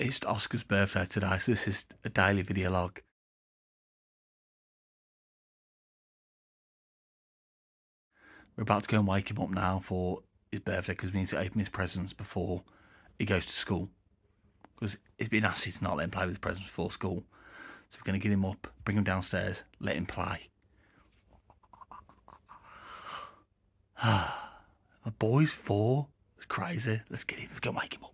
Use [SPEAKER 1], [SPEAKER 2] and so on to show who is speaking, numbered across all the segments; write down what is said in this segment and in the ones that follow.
[SPEAKER 1] It's Oscar's birthday today, so this is a daily video log. We're about to go and wake him up now for his birthday because we need to open his presents before he goes to school. Because it's been asked to not let him play with his presents before school. So we're going to get him up, bring him downstairs, let him play. My boy's 4. It's crazy. Let's get him. Let's go and wake him up.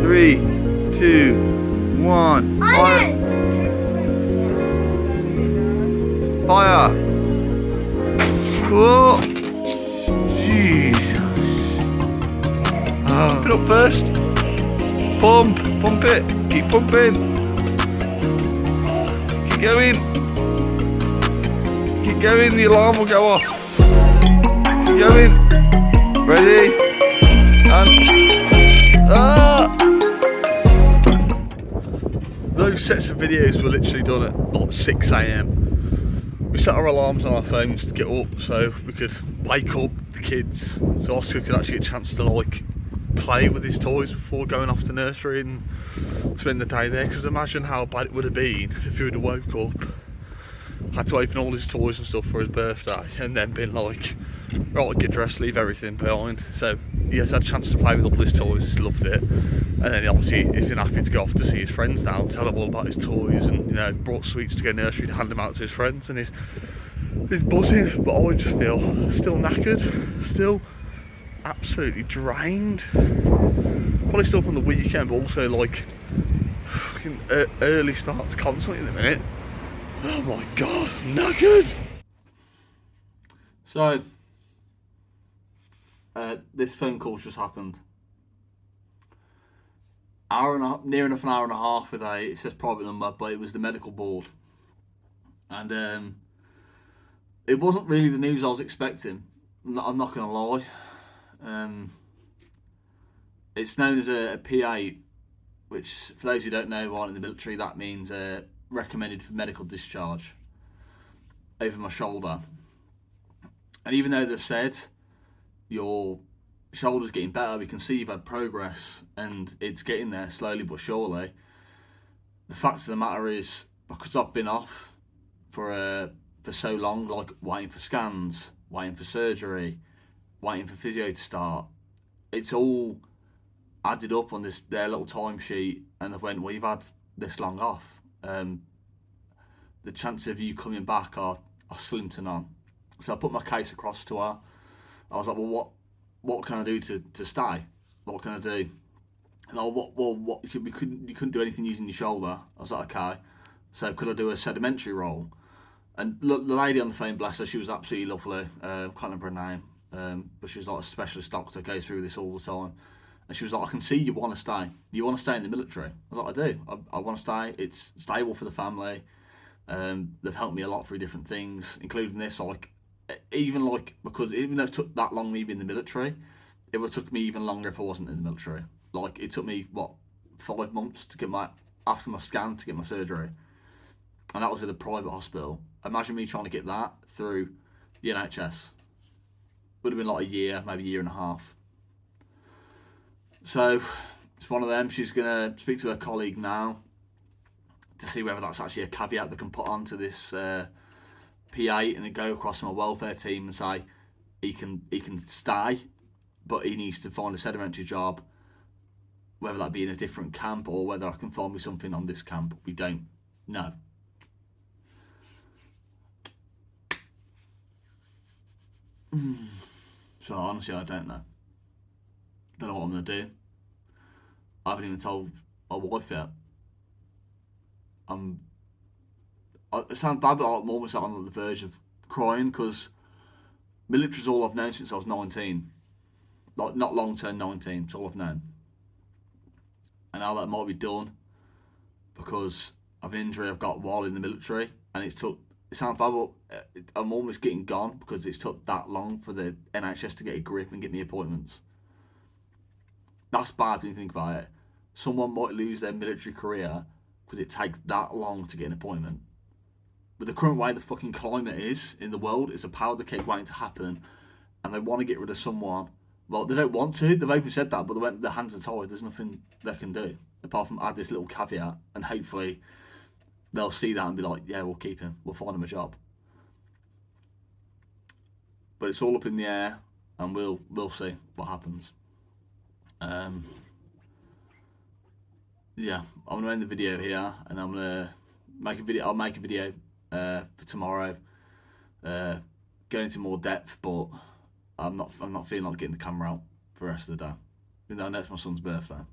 [SPEAKER 1] Three, 2, 1. Fire! Fire! Whoa! Jesus! Pump it up first. Pump it. Keep pumping. Keep going. Keep going. The alarm will go off. Keep going. Ready? And those sets of videos were literally done at like 6 AM. We set our alarms on our phones to get up so we could wake up the kids, so Oscar could actually get a chance to like play with his toys before going off to nursery and spend the day there. Because imagine how bad it would have been if he would have woke up, had to open all his toys and stuff for his birthday, and then been like, right, get dressed, leave everything behind. So he has had a chance to play with all his toys, he's loved it. And then obviously he's been happy to go off to see his friends now and tell them all about his toys, and brought sweets to go nursery to hand them out to his friends, and he's buzzing. But I just feel still knackered, still absolutely drained. Probably still from the weekend, but also like fucking early starts constantly in a minute. Oh my god, knackered. So this phone call's just happened. Near enough an hour and a half a day. It says private number, but it was the medical board, and it wasn't really the news I was expecting. I'm not gonna lie. It's known as a PA, which, for those who don't know, aren't in the military, that means recommended for medical discharge over my shoulder. And even though they've said your shoulder's getting better, we can see you've had progress and it's getting there slowly but surely, the fact of the matter is, because I've been off for so long, like waiting for scans, waiting for surgery, waiting for physio to start, it's all added up on their little timesheet, and they went, well, you've had this long off, the chances of you coming back are slim to none. So I put my case across to her. I was like, well, what can I do to stay? What can I do? And you couldn't do anything using your shoulder. I was like, okay. So could I do a sedimentary roll? And the lady on the phone, bless her, she was absolutely lovely. Can't remember her name, but she was like a specialist doctor, goes through this all the time. And she was like, I can see you want to stay. You want to stay in the military? I was like, I do. I want to stay. It's stable for the family. They've helped me a lot through different things, including this. Because even though it took that long me being in the military, it would have took me even longer if I wasn't in the military. Like, it took me 5 months to get after my scan to get my surgery, and that was with a private hospital. Imagine me trying to get that through the NHS. Would have been like a year, maybe a year and a half. So it's one of them. She's gonna speak to her colleague now to see whether that's actually a caveat they can put onto this PA, and then go across to my welfare team and say he can stay, but he needs to find a sedimentary job, whether that be in a different camp or whether I can find me something on this camp. We don't know. So honestly, I don't know. Don't know what I'm gonna do. I haven't even told my wife yet. It sounds bad, but I'm almost on the verge of crying, because military's all I've known since I was 19. Like, not long term 19, it's all I've known. And now that might be done because of an injury I've got while in the military, and it sounds bad, but I'm almost getting gone because it's took that long for the NHS to get a grip and get me appointments. That's bad when you think about it. Someone might lose their military career because it takes that long to get an appointment. With the current way the fucking climate is in the world, it's a powder keg waiting to happen, and they want to get rid of someone. Well, they don't want to. They've openly said that, but their hands are tied. There's nothing they can do apart from add this little caveat, and hopefully they'll see that and be like, yeah, we'll keep him. We'll find him a job. But it's all up in the air, and we'll see what happens. Yeah, I'm gonna end the video here, and I'm gonna make a video. I'll make a video for tomorrow, go into more depth, but I'm not feeling like getting the camera out for the rest of the day. Even though I know it's my son's birthday.